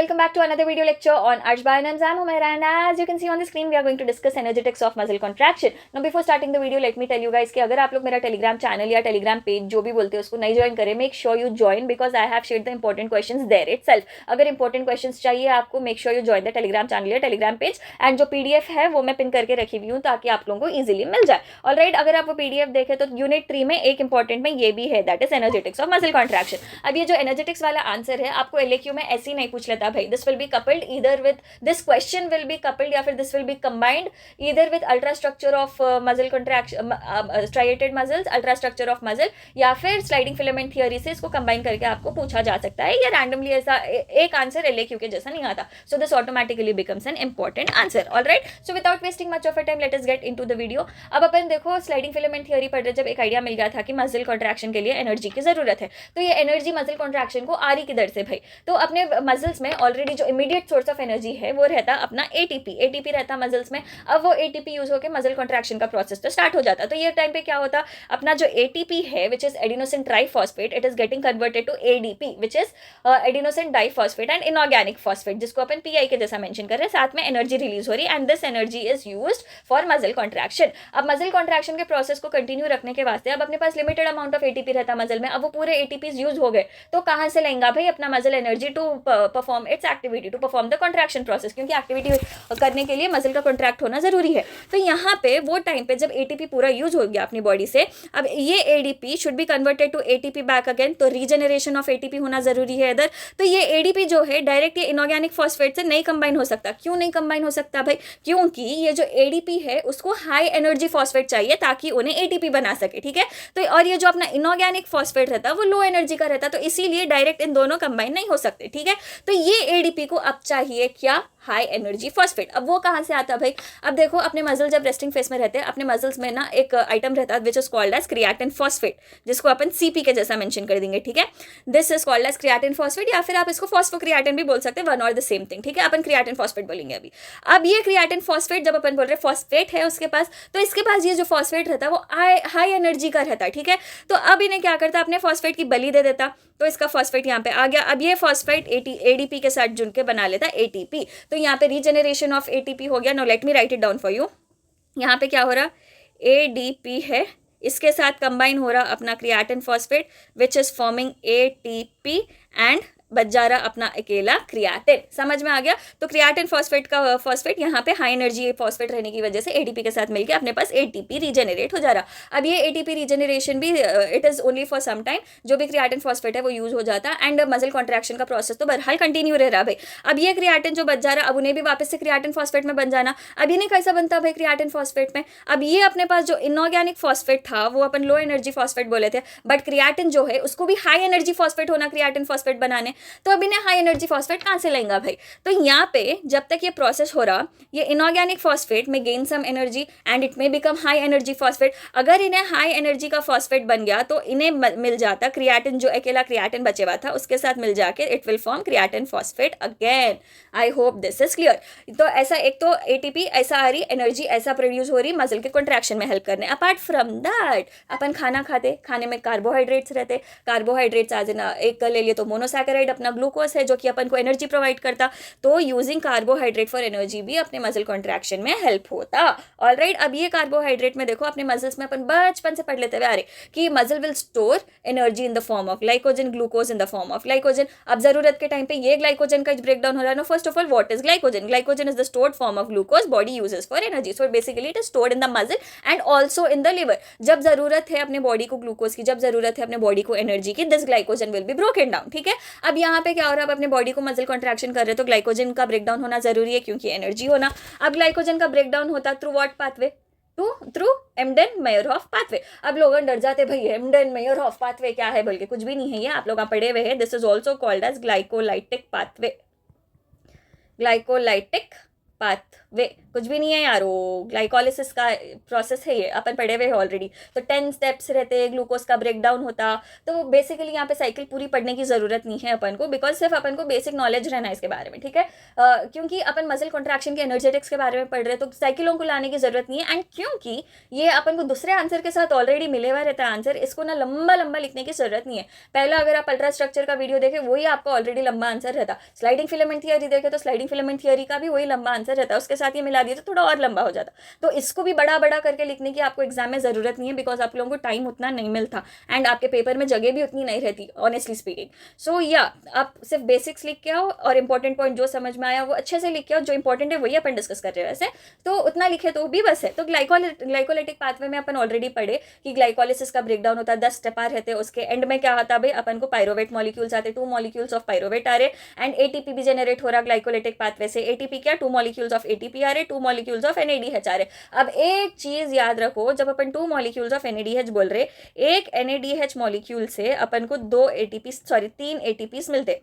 welcome back to another video lecture on Arshba and I'm Humaira, and as you can see on the screen we are going to discuss energetics of muscle contraction. Now before starting the video let me tell you guys कि अगर आप लोग मेरा Telegram channel या Telegram page जो भी बोलते हैं उसको नहीं ज्वाइन करें, make sure you join because I have shared the important questions there itself. अगर इंपॉर्टेंट क्वेश्चंस चाहिए आपको, make sure you join the Telegram channel या टेलीग्राम पेज, एंड जो पीडीएफ है वो मैं पिन करके रखी हुई हूँ ताकि आप लोगों को ईजिली मिल जाए. ऑलराइट, अगर आप वो पीडीएफ देखें तो यूनिट 3 में एक इंपॉर्टेंट में ये भी है, that is energetics of muscle contraction. अब ये जो एनर्जेटिक्स वाला आंसर है आपको एलएक्यू में ऐसे ही नहीं पूछ लेता भाई. This will be coupled either with this question will be coupled या फिर this will be combined either with ultrastructure of muscle contraction, striated muscles, ultrastructure of muscle, या फिर स्लाइडिंग फिलामेंट थियरी से इसको कंबाइन करके आपको पूछा जा सकता है. या रैंडमली ऐसा एक आंसर एलएक्यू के जैसा नहीं आता. So this automatically becomes an important answer. Alright, so without wasting much of a time let us get into the video. अब अपन देखो स्लाइडिंग फिलामेंट थियरी पढ़ रहे जब एक आइडिया मिल गया था कि मसल कॉन्ट्रैक्शन के लिए एनर्जी की जरूरत है. तो ये एनर्जी मसल कॉन्ट्रैक्शन को आ रही किधर से भाई? तो अपने मसल्स में ऑलरेडी जो इमीडिएट सोर्स ऑफ एनर्जी है वो रहता अपना एटीपी रहता मसल्स में. अब वो एटीपी यूज होकर मसल कॉन्ट्रैक्शन का प्रोसेस तो स्टार्ट हो जाता. तो ये टाइम पे क्या होता, अपना जो एटीपी है which is adenosine triphosphate, it is getting converted to ADP which is adenosine diphosphate and inorganic phosphate, जिसको अपन पीआई के जैसा मेंशन कर रहे हैं. साथ में एनर्जी रिलीज हो रही and this energy is used for muscle contraction. अब मसल कॉन्ट्रैक्शन के प्रोसेस को कंटिन्यू रखने के वास्ते अब अपने पास लिमिटेड अमाउंट ऑफ एटीपी रहता मसल में. अब वो पूरे एटीपीज यूज हो गए तो कहां से लेंगे भाई अपना muscle energy to perform its activity, to perform the contraction process, क्योंकि एक्टिविटी करने के लिए मसल का कॉन्ट्रैक्ट होना जरूरी है. तो यहाँ पे वो टाइम पे जब एटीपी पूरा यूज हो गया अपनी बॉडी से, अब ये ADP should be converted to ATP back again. तो रीजनरेशन ऑफ एटीपी होना जरूरी है इधर. तो ये एडीपी जो है डायरेक्ट ये इनऑर्गेनिक फॉस्फेट से नहीं कंबाइन हो सकता. क्यों नहीं कंबाइन हो सकता भाई? क्योंकि ये जो एडीपी है उसको हाई एनर्जी फॉस्फेट चाहिए ताकि उन्हें एटीपी बना सके. ठीक है, तो और ये जो अपना इनऑर्गेनिक फॉस्फेट रहता है वो लो एनर्जी का रहता, तो इसीलिए डायरेक्ट इन दोनों कंबाइन नहीं हो सकते. ठीक है, तो ये एडीपी को अब चाहिए क्या? High energy phosphate. अब वो कहां से आता है भाई? अब देखो अपने मसल जब रेस्टिंग फेस में रहते हैं अपने मसल्स में ना एक आइटम रहता है which is called as creatine phosphate, जिसको अपन सीपी के जैसा मेंशन कर देंगे. ठीक है, this is called as creatine phosphate, या फिर आप इसको फॉस्फोक्रिएटिन भी बोल सकते हैं, वन और द सेम थिंग. ठीक है, अपन क्रिएटिन फॉस्फेट बोलेंगे अभी. अब ये क्रिएटिन फॉस्फेट जब अपन बोल रहे हैं फॉस्फेट है उसके पास, तो इसके पास ये जो फॉस्फेट रहता है वो हाई एनर्जी का रहता है. ठीक है, तो अब इन्हें क्या करता है, अपने फॉस्फेट की बलि दे देता. तो इसका फॉस्फेट यहाँ पे आ गया. अब ये फॉस्फेट एडीपी के साथ जुड़ के बना लेता एटीपी. तो यहाँ पे रीजनरेशन ऑफ एटीपी हो गया. No let me write it down for you. यहाँ पे क्या हो रहा, एडीपी है, इसके साथ कंबाइन हो रहा अपना creatine phosphate which is forming ATP and बच जा रहा अपना अकेला क्रिएटिन. समझ में आ गया? तो क्रिएटिन फॉस्फेट का फॉस्फेट यहाँ पे हाई एनर्जी फॉस्फेट रहने की वजह से एटीपी के साथ मिलकर अपने पास एटीपी रीजनरेट हो जा रहा. अब ये एटीपी रीजनरेशन भी it is only for some time. जो भी क्रिएटिन फॉस्फेट है वो यूज हो जाता एंड मसल कॉन्ट्रैक्शन का प्रोसेस तो बहरहाल कंटिन्यू रह रहा भाई. अब ये क्रिएटिन जो बच जा रहा अब उन्हें भी वापस से क्रिएटिन फॉस्फेट में बन जाना. अब इन्हें कैसा बनता भाई क्रिएटिन फॉस्फेट में? अब ये अपने पास जो इनऑर्गेनिक फॉस्फेट था वो अपन लो एनर्जी फॉस्फेट बोले थे, बट क्रिएटिन जो है उसको भी हाई एनर्जी फॉस्फेट होना क्रिएटिन फॉस्फेट बनाने. तो अब इन्हें एनर्जी फॉस्फेट कहां से लेंगे भाई? तो यहाँ पे जब तक ये प्रोसेस हो रहा ये inorganic phosphate may gain some energy and it may become high energy phosphate. अगर इन्हें हाई एनर्जी का फॉस्फेट बन गया तो इन्हें मिल जाता क्रिएटिन, जो अकेला क्रिएटिन बचे हुआ था उसके साथ मिल जाके it will form creatine phosphate again. I hope this is clear. तो ऐसा एक तो एटीपी ऐसा आ रही, एनर्जी ऐसा प्रोड्यूस हो रही मसल के कॉन्ट्रैक्शन में हेल्प करने. अपार्ट फ्रॉम दैट अपन खाना खाते, खाने में कार्बोहाइड्रेट्स रहते. कार्बोहाइड्रेट्स आज एक ले लिए तो मोनोसैकेराइड अपना ग्लूकोज है जो कि अपन को एनर्जी प्रोवाइड करता. तो यूजिंग कार्बोहाइड्रेट फॉर एनर्जी भी अपने मसल कॉन्ट्रैक्शन में हेल्प होता. ऑलराइट, अब ये कार्बोहाइड्रेट में देखो अपने मसल्स में अपन बचपन से पढ़ लेते हुए आ रहे कि muscle will store energy in the form of glycogen, glucose in the form of glycogen. अब जरूरत के टाइम पे ये ग्लाइकोजन का ब्रेकडाउन हो रहा है. First of all what is glycogen? Glycogen is the stored form of glucose body uses for energy. So basically it is stored in the muscle and also in the liver. जब जरूरत है अपने body को glucose की, जब जरूरत है अपने बॉडी को एनर्जी की, this glycogen will be broken down. ठीक है, अब यहाँ पे क्या हो रहा है, अपने बॉडी को मसल कॉन्ट्रैक्शन कर रहे तो ग्लाइकोजन का ब्रेकडाउन होना जरूरी है क्योंकि एनर्जी होना. अब ग्लाइकोजन का ब्रेकडाउन होता through what pathway? Through Embden Meyerhof pathway. अब लोग डर जाते भाई एम्डेन-मेयरहोफ पाथवे क्या है, बल्कि कुछ भी नहीं है ये, आप लोग पढ़े हुए हैं. This is also called as glycolytic pathway. Glycolytic pathway, कुछ भी नहीं है यार, वो ग्लाइकोलिसिस का प्रोसेस है, ये अपन पढ़े हुए हैं ऑलरेडी। तो 10 स्टेप्स रहते, ग्लूकोज का ब्रेकडाउन होता। तो बेसिकली यहाँ पे साइकिल पूरी पढ़ने की ज़रूरत नहीं है अपन को, बिकॉज सिर्फ अपन को बेसिक नॉलेज रहना है इसके बारे में, ठीक है। क्योंकि अपन मसल कॉन्ट्रैक्शन के एनर्जेटिक्स के बारे में पढ़ रहे हैं, तो साइकिलों को लाने की ज़रूरत नहीं है। एंड क्योंकि ये अपन को दूसरे आंसर के साथ ऑलरेडी मिले हुआ रहता है आंसर, इसको ना लंबा लंबा लिखने की ज़रूरत नहीं है। पहला अगर आप अल्ट्रा स्ट्रक्चर का वीडियो देखें, वही आपका ऑलरेडी लंबा आंसर रहता। स्लाइडिंग फिलामेंट थियरी देखे तो स्लाइडिंग फिलामेंट थियरी का भी वही लंबा आंसर रहता है, उसके साथ ये मिला दिए तो थोड़ा और लंबा हो जाता। तो इसको भी बड़ा बड़ा करके लिखने की आपको एग्जाम में ज़रूरत नहीं है, बिकॉज आप लोगों को टाइम उतना नहीं मिलता एंड आपके पेपर में जगह भी उतनी नहीं रहती, ऑनेस्टली स्पीकिंग। सो या आप सिर्फ बेसिक्स लिख के आओ और इंपॉर्टेंट पॉइंट जो समझ में आया वो अच्छे से लिख के आओ, जो इंपॉर्टेंट है वही अपन डिस्कस कर रहे हैं वैसे, तो उतना लिखे तो भी बस है। तो ग्लाइकोलिटिक पाथवे में अपन ऑलरेडी पढ़े कि ग्लाइकोलिसिस का ब्रेकडाउन होता है, 10 स्टेप रहते हैं। उसके एंड में क्या आता भाई, अपन को पायरोवेट मॉलिक्यूल्स आते, 2 मॉलिक्यूल्स ऑफ पायरोवेट आ रहे एंड एटीपी भी जनरेट हो रहा ग्लाइकोलिटिक पाथवे से। एटीपी क्या, 2 मॉलिक्यूल्स ऑफ एटीपी आ रहे, 2 मॉलिक्यूल्स ऑफ एनएडीएच आ रहे। अब एक चीज याद रखो, जब अपन 2 मॉलिक्यूल्स ऑफ एनएडीएच बोल रहे, एक एनएडीएच मॉलिक्यूल से अपन को 3 एटीपीस मिलते।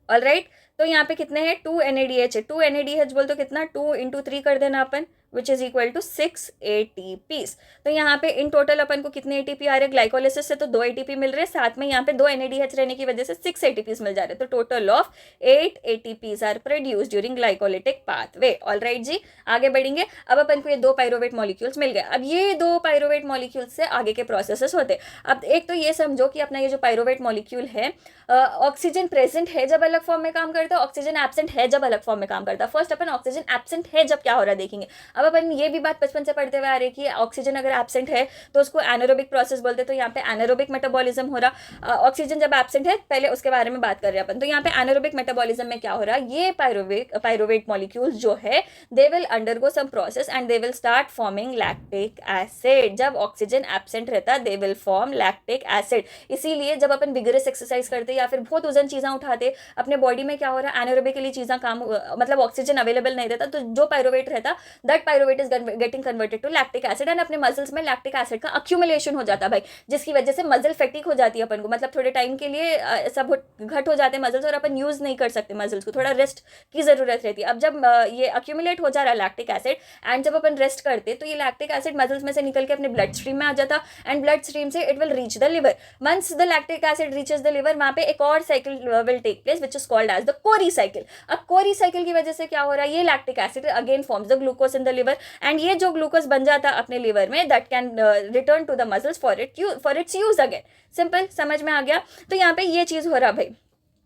ऑलराइट, तो यहाँ पे कितने हैं, 2 NADH है। 2 NADH बोल तो कितना, 2 × 3 कर देना अपन, which is equal to 6 ATPs। तो यहाँ पे इन टोटल अपन को कितने ATP आ रहे हैं, ग्लाइकोलिसिस से तो 2 ATP मिल रहे हैं, साथ में यहाँ पे 2 NADH रहने की वजह से 6 ATPs मिल जा रहे हैं। तो total of 8 ATPs are produce during glycolytic pathway. Alright जी, आगे बढ़ेंगे। अब अपन को ये 2 पायरोवेट मॉलिक्यूल्स मिल गए। अब ये 2 पायरोवेट मॉलिक्यूल्स से आगे के प्रोसेसेस होते। अब एक तो ये समझो कि अपना ये जो पायरोवेट मॉलिक्यूल है, ऑक्सीजन प्रेजेंट है जब अलग फॉर्म में काम करता है, ऑक्सीजन एब्सेंट है जब अलग फॉर्म में काम करता है। फर्स्ट अपन ऑक्सीजन एब्सेंट है जब क्या हो रहा है देखेंगे। अब अपन ये भी बात बचपन से पढ़ते हुए आ रही है कि ऑक्सीजन अगर एब्सेंट है तो उसको एनारोबिक प्रोसेस बोलते हैं। तो यहाँ पे एनारोबिक मेटाबॉलिज्म हो रहा, ऑक्सीजन जब एब्सेंट है, पहले उसके बारे में बात कर रहे हैं अपन। तो यहाँ पे एनारोबिक मेटाबॉलिज्म में क्या हो रहा है, ये पायरोवेट मॉलिक्यूल्स जो है they will undergo some process and they will start forming lactic acid. जब ऑक्सीजन एब्सेंट रहता है they will form lactic acid. इसीलिए जब अपन विगरस एक्सरसाइज करते या फिर बहुत वजन चीज़ें उठाते, अपने बॉडी में क्या हो रहा है, एनारोबिकली चीज़ें काम, मतलब ऑक्सीजन अवेलेबल नहीं रहता, तो जो पायरोवेट रहता that pyruvate is getting converted to lactic acid and अपने मसल्स में लैक्टिक एसिड का अक्यूमुलेशन हो जाता है भाई, जिसकी वजह से मसल फैटिक हो जाती है अपन को। मतलब थोड़े टाइम के लिए सब घट हो जाते हैं मसल्स और अपन यूज़ नहीं कर सकते मसल्स को, थोड़ा रेस्ट की ज़रूरत रहती है। अब जब ये अक्यूमुलेट हो जा रहा है लैक्टिक एसिड एंड जब अपन रेस्ट करते तो ये लैक्टिक एसिड मसल्स में से निकल के अपने ब्लड स्ट्रीम में आ जाता एंड ब्लड स्ट्रीम से it will reach the liver. Once the lactic acid reaches the liver, वहाँ पे एक और cycle will take place which is called as the Cori cycle. अब कोरी साइकिल की वजह से क्या हो रहा है, ये lactic acid again forms the glucose in the liver and ये जो ग्लूकोज बन जाता अपने लिवर में that can return to the muscles for its use again. Simple, समझ में आ गया। तो यहाँ पे ये चीज़ हो रहा भाई,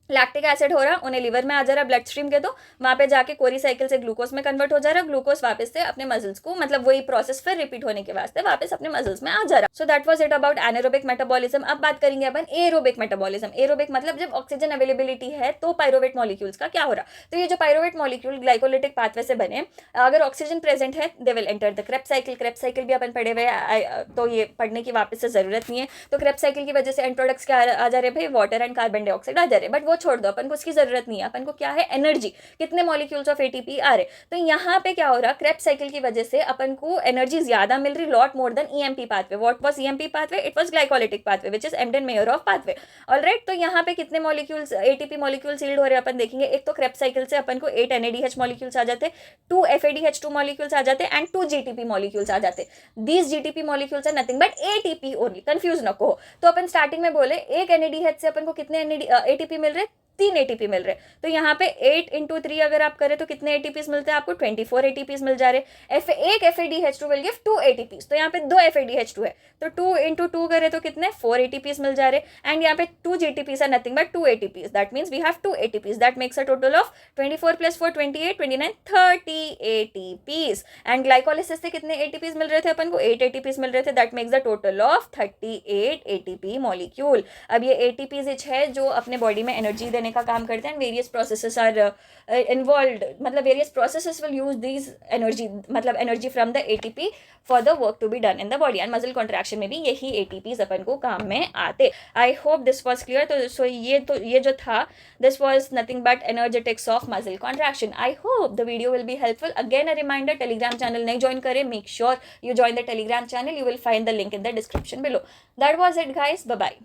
लैक्टिक एसिड हो रहा, उन्हें लिवर में आ जा रहा ब्लड स्ट्रीम के, तो वहाँ पे जाके कोरी साइकिल से ग्लूकोज में कन्वर्ट हो जा रहा, ग्लूकोज वापस से अपने मसल्स को, मतलब वही प्रोसेस फिर रिपीट होने के वास्ते वापस अपने मसल्स में आ जा रहा। So that was it about anaerobic metabolism. अब बात करेंगे अपन एरोबिक मेटाबॉलिज्म। एरोबिक मतलब जब ऑक्सीजन अवेलेबिलिटी है तो पायरोवेट मॉलिक्यूल्स का क्या हो रहा। तो ये जो पायरोवेट मॉलिक्यूल ग्लाइकोलिटिक पाथवे से बने, अगर ऑक्सीजन प्रेजेंट है they will enter the Krebs cycle. Krebs cycle भी अपन पढ़े हुए, तो ये पढ़ने की वापस से जरूरत नहीं है। तो क्रेब्स साइकिल की वजह से एंड प्रोडक्ट्स क्या आ जा रहे भाई, वाटर एंड कार्बन डाइऑक्साइड आ जा रहे, बट वो छोड़ दो, अपन को उसकी जरूरत नहीं है। अपन को क्या है, एनर्जी, कितने मॉलिक्यूल्स ऑफ एटीपी आ रहे। तो यहाँ पे क्या हो रहा, क्रेब्स साइकिल की वजह से अपन को एनर्जी ज्यादा मिल रही, lot more than EMP pathway. What was EMP pathway, it was glycolytic pathway which is Embden Meyer of pathway. Alright, तो यहाँ पे कितने मॉलिक्यूल्स एटीपी मॉलिक्यूल्स यील्ड हो रहे हैं अपन देखेंगे। एक तो क्रेब्स साइकिल से अपन को 8 NADH मॉलिक्यूल्स आ जाते, 2 FADH2 मॉलिक्यूल्स आ जाते एंड 2 GTP मॉलिक्यूल्स आ जाते। These GTP molecules are nothing but ATP only, confuse नको हो। तो अपन स्टार्टिंग में बोले एक NADH से अपन को कितने ATP मिल रहे, 3 ATP मिल रहे। तो यहाँ पे 8 × 3 अगर आप करें तो कितने ATPs मिलते हैं आपको, 24 ATPs मिल जा रहे। एक FADH2 विल गिव 2 ATPs, तो यहाँ पे 2 FADH2 है, तो 2 × 2 करें तो कितने 4 ATPs मिल जा रहे एंड यहाँ पे 2 GTPs are nothing but 2 ATPs, that means we have 2 ATPs, that makes a total of 24 + 4 28 29 30 ATPs। And glycolysis से कितने ATPs मिल रहे थे अपन को, 8 ATPs मिल रहे थे, that makes the total of 38 ATP molecule. अब ये ATPs है जो अपने बॉडी में एनर्जी देने का काम करते हैं, वेरियस प्रोसेसेस आर इन्वॉल्व्ड, मतलब various processes will use this energy, मतलब energy from the ATP for the work to be done in the body. And muscle contraction में भी यही ATPs अपन को काम में आते। I hope this was clear. तो ये जो था, this was nothing but energetics of muscle contraction. I hope the video will be helpful. Again a reminder, Telegram channel नहीं ज्वाइन करें, make sure you join the Telegram channel, you will find the link in the description below. That was it guys, bye bye.